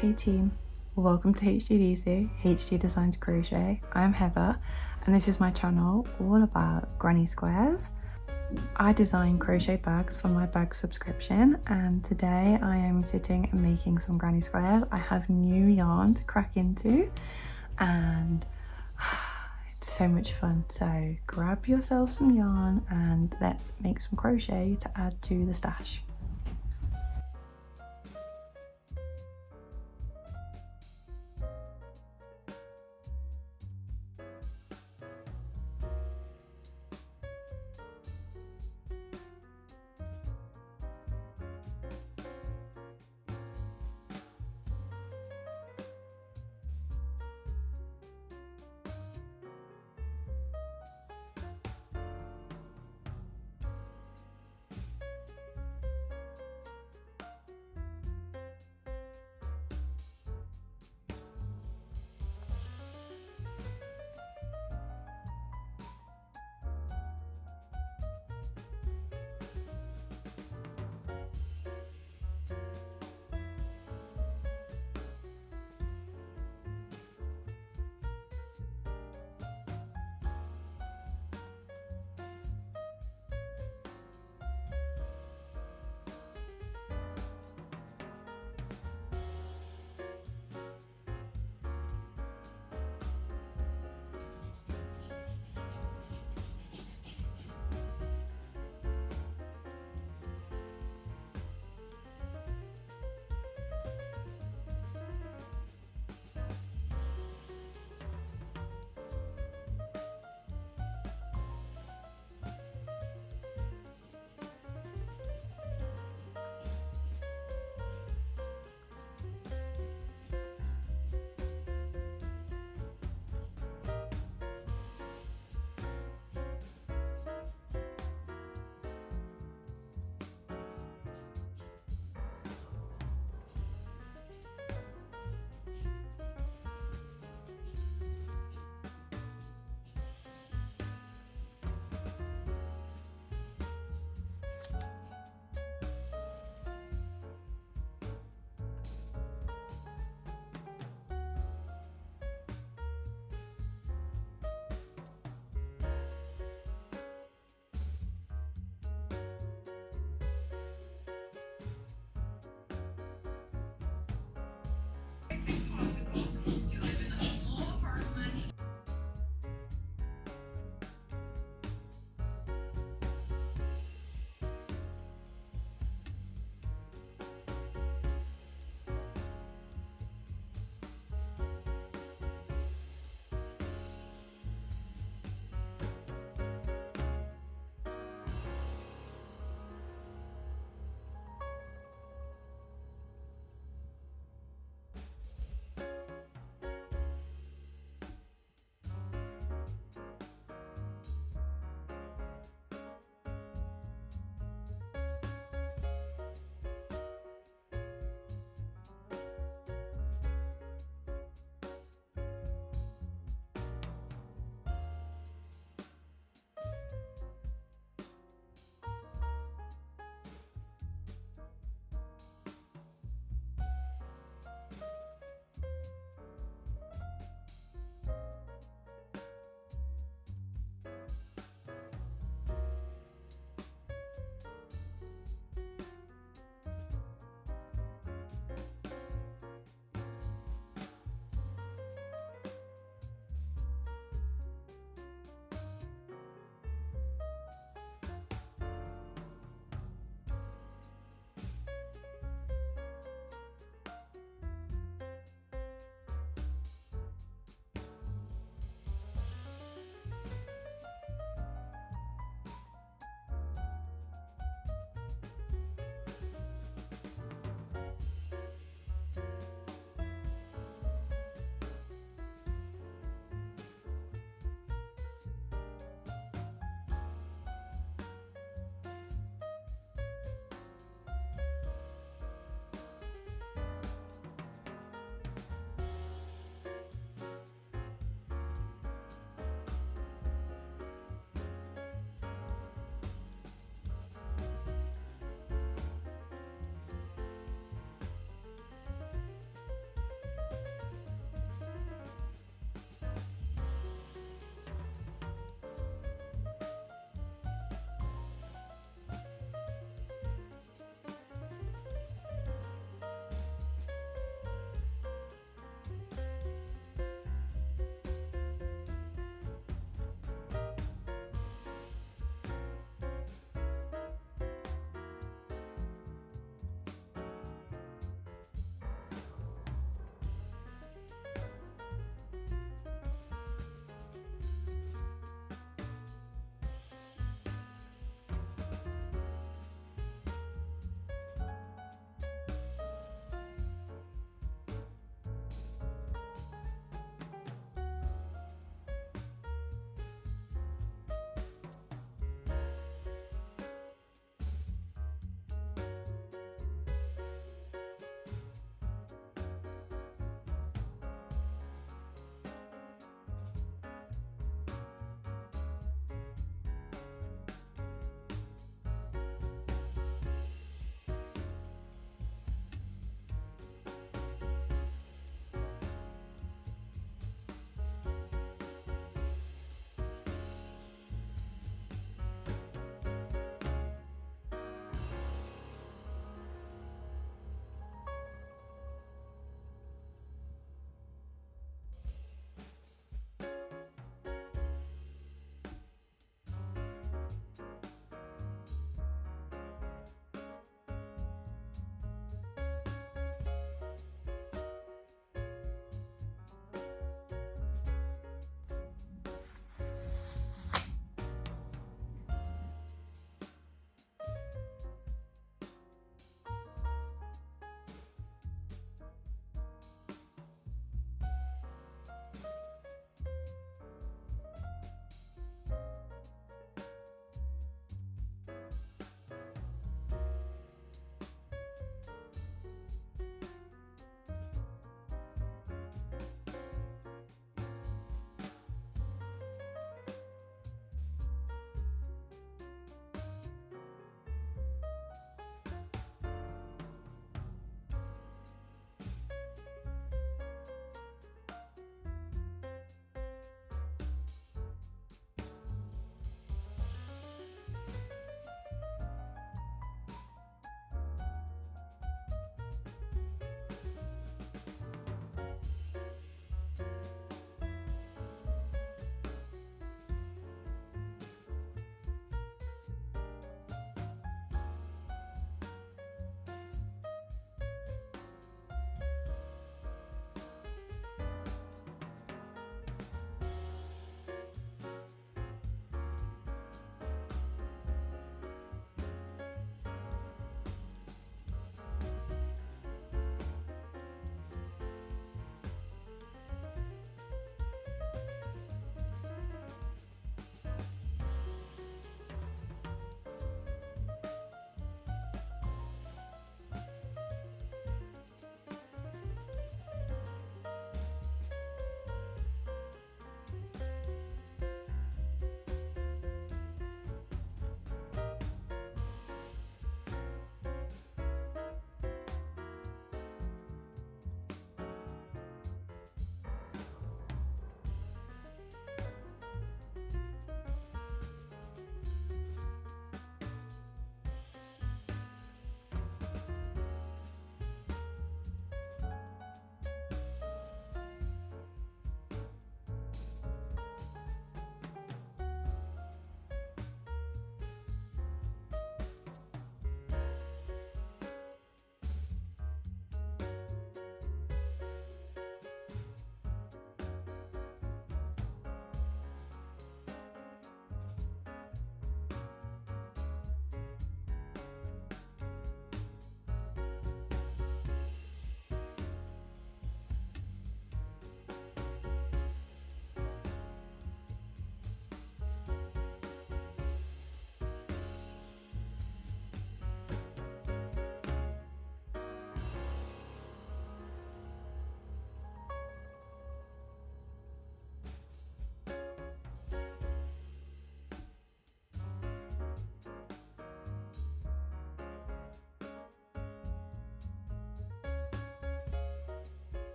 Hey team, welcome to HG Designs Crochet. I'm Heather and this is my channel all about granny squares. I design crochet bags for my bag subscription and today I am sitting and making some granny squares. I have new yarn to crack into and it's so much fun. So grab yourself some yarn and let's make some crochet to add to the stash.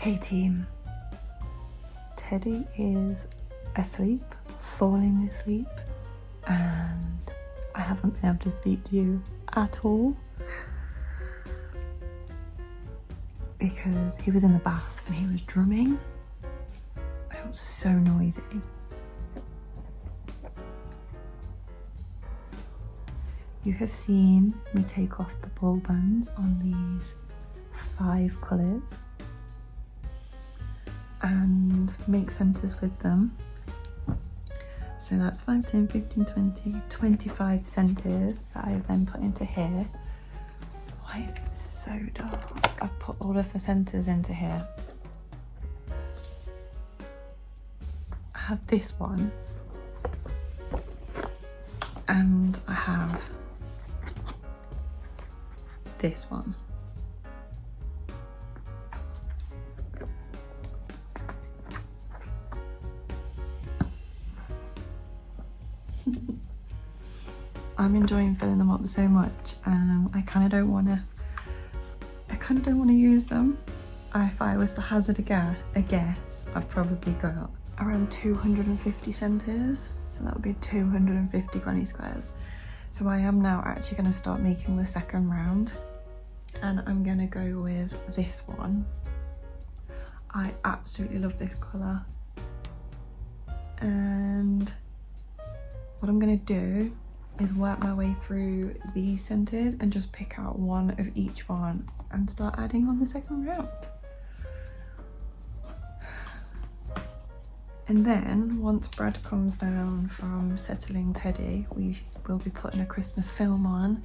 Hey team, Teddy is asleep, falling asleep, and I haven't been able to speak to you at all because he was in the bath and he was drumming. It was so noisy. You have seen me take off the ball bands on these 5 colours and make centres with them. So that's 5, 10, 15, 20, 25 centres that I have then put into here. Why is it so dark? I've put all of the centres into here. I have this one and I have this one. I'm enjoying filling them up so much. I kind of don't want to use them. If I was to hazard a guess, I've probably got around 250 centres, so that would be 250 granny squares. So I am now actually going to start making the second round, and I'm going to go with this one. I absolutely love this colour, and what I'm going to do is work my way through these centres and just pick out one of each one and start adding on the second round. And then once Brad comes down from settling Teddy, we will be putting a Christmas film on.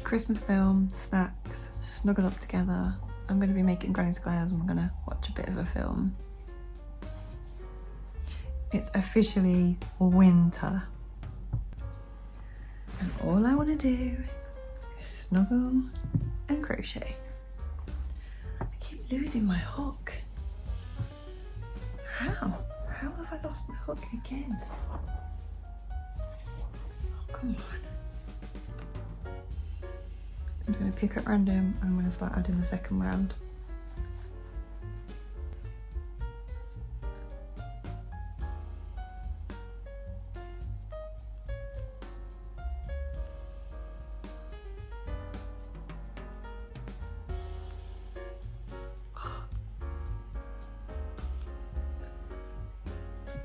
Christmas film, snacks, snuggle up together. I'm going to be making granny squares and we're going to watch a bit of a film. It's officially winter. And all I want to do is snuggle and crochet. I keep losing my hook. How? How have I lost my hook again? Oh, come on. I'm just going to pick at random and I'm going to start adding the second round.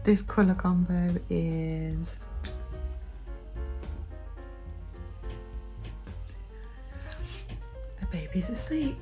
This colour combo is the baby's asleep.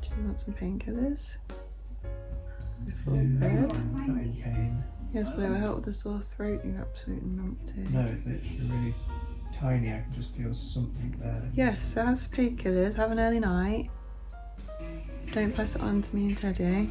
Do you want some painkillers before bed? Not in pain. Yes, but it will help with the sore throat. You absolutely numpty. No, it's literally really tiny. I can just feel something there. Yes, so have some painkillers, have an early night. Don't pass it on to me and Teddy.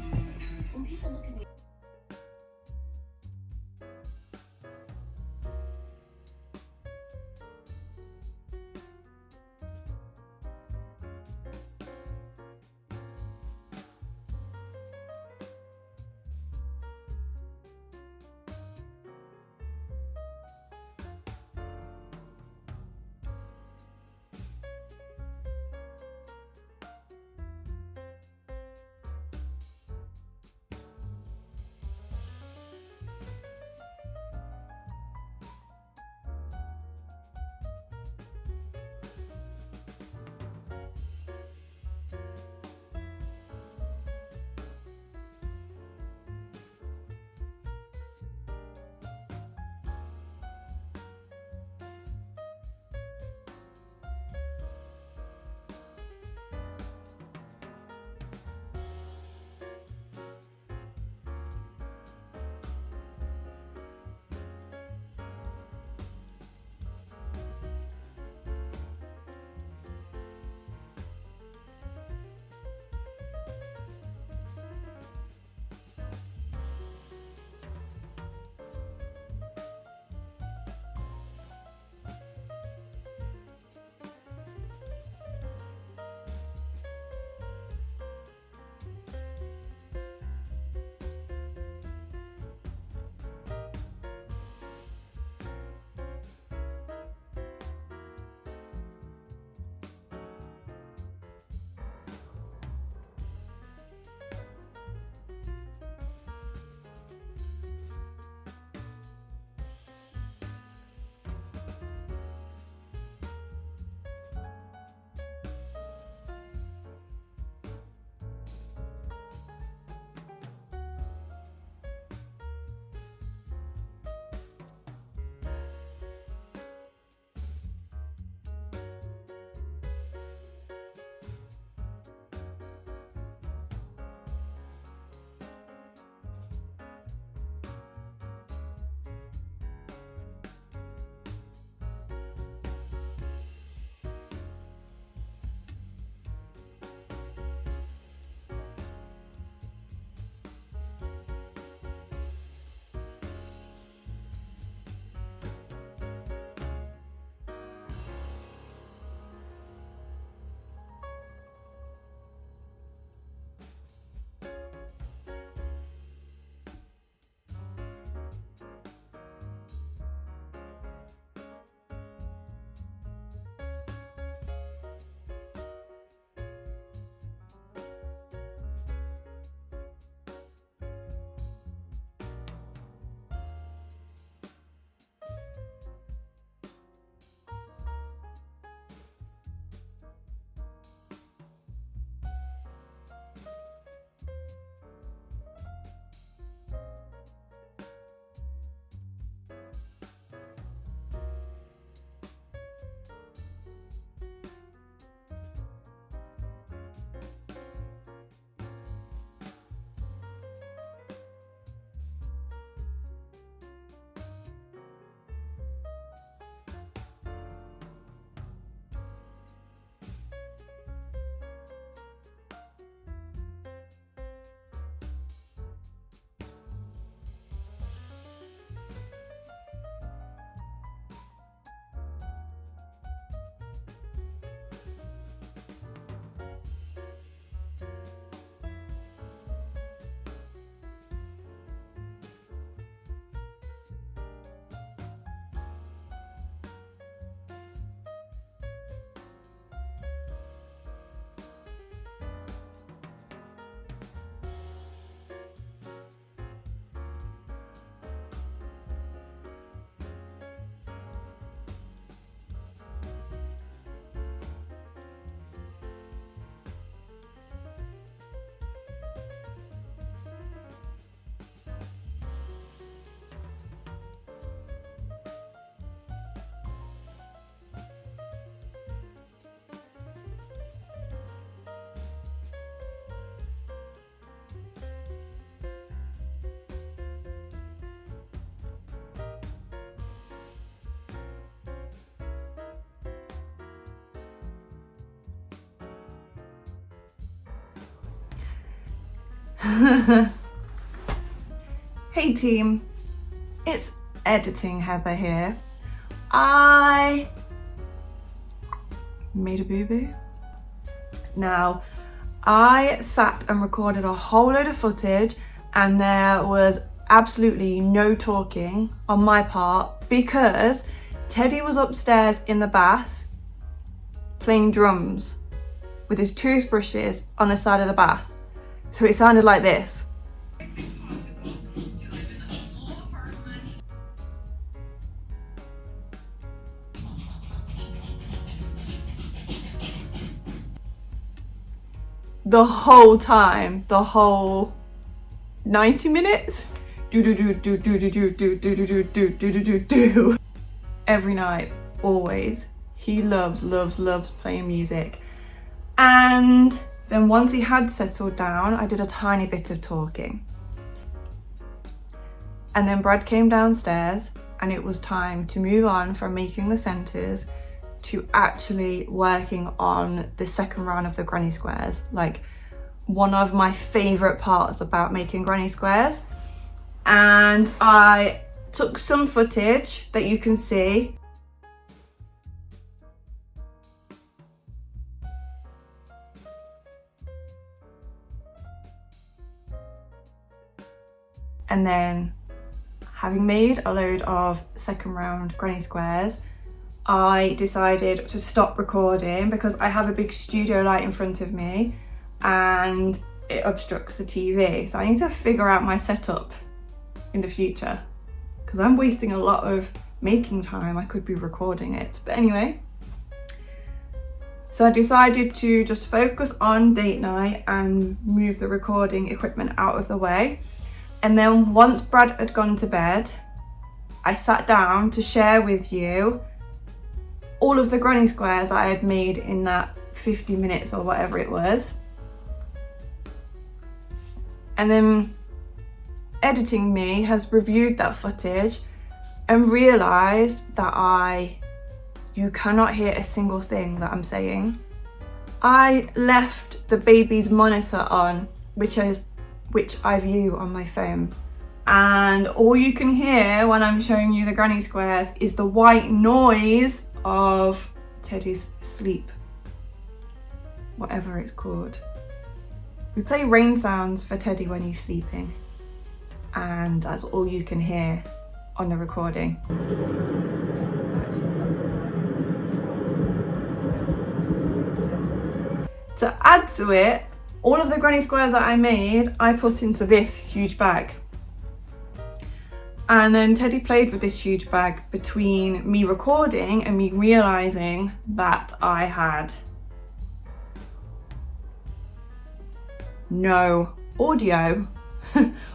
Hey team, it's editing Heather here. I made a boo-boo. Now, I sat and recorded a whole load of footage and there was absolutely no talking on my part because Teddy was upstairs in the bath playing drums with his toothbrushes on the side of the bath. So it sounded like this. The whole time, the whole 90 minutes, do. Every night, always. He loves playing music. And then once he had settled down, I did a tiny bit of talking. And then Brad came downstairs and it was time to move on from making the centres to actually working on the second round of the granny squares. Like, one of my favourite parts about making granny squares. And I took some footage that you can see. And then, having made a load of second round granny squares, I decided to stop recording because I have a big studio light in front of me and it obstructs the TV. So I need to figure out my setup in the future because I'm wasting a lot of making time. I could be recording it. But anyway, so I decided to just focus on date night and move the recording equipment out of the way. And then once Brad had gone to bed, I sat down to share with you all of the granny squares that I had made in that 50 minutes or whatever it was. And then editing me has reviewed that footage and realised that you cannot hear a single thing that I'm saying. I left the baby's monitor on, which I view on my phone. And all you can hear when I'm showing you the granny squares is the white noise of Teddy's sleep, whatever it's called. We play rain sounds for Teddy when he's sleeping, and that's all you can hear on the recording. To add to it, all of the granny squares that I made, I put into this huge bag. And then Teddy played with this huge bag between me recording and me realising that I had no audio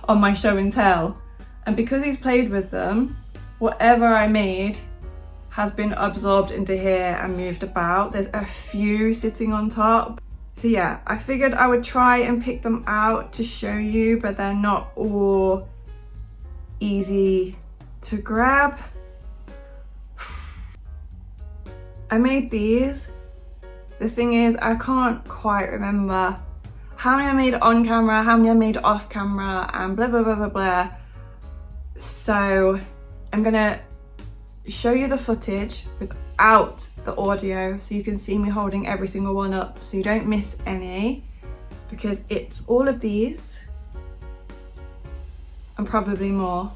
on my show and tell. And because he's played with them, whatever I made has been absorbed into here and moved about. There's a few sitting on top. So yeah, I figured I would try and pick them out to show you, but they're not all easy to grab. I made these. The thing is, I can't quite remember how many I made on camera, how many I made off camera, and blah, blah, blah, blah, blah. So I'm gonna show you the footage without the audio so you can see me holding every single one up so you don't miss any, because it's all of these and probably more.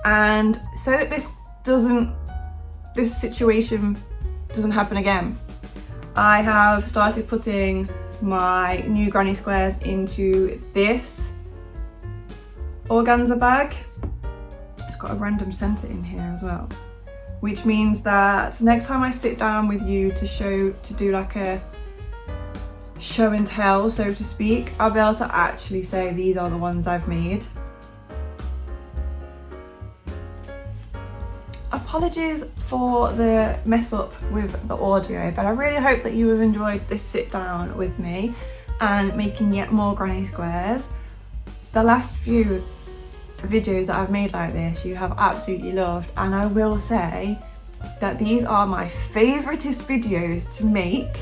And so that this situation doesn't happen again, I have started putting my new granny squares into this organza bag. It's got a random centre in here as well, which means that next time I sit down with you to do like a show and tell, so to speak, I'll be able to actually say these are the ones I've made. Apologies for the mess up with the audio, but I really hope that you have enjoyed this sit down with me and making yet more granny squares. The last few videos that I've made like this you have absolutely loved, and I will say that these are my favouriteest videos to make.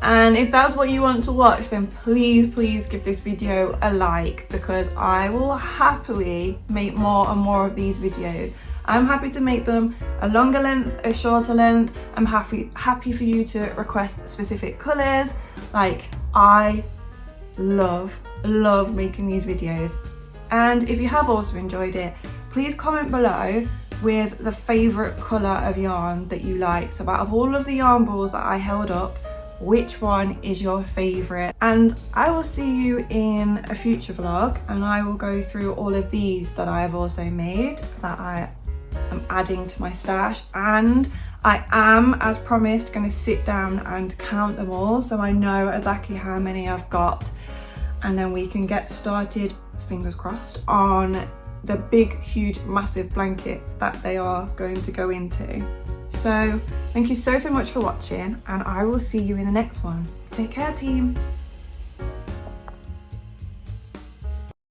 And if that's what you want to watch, then please give this video a like, because I will happily make more and more of these videos. I'm happy to make them a longer length, a shorter length. I'm happy for you to request specific colours. Like, I love making these videos. And if you have also enjoyed it, please comment below with the favourite colour of yarn that you like. So out of all of the yarn balls that I held up, which one is your favourite? And I will see you in a future vlog, and I will go through all of these that I have also made that I am adding to my stash. And I am, as promised, going to sit down and count them all so I know exactly how many I've got, and then we can get started, fingers crossed, on the big, huge, massive blanket that they are going to go into. So thank you so much for watching, and I will see you in the next one. Take care, team.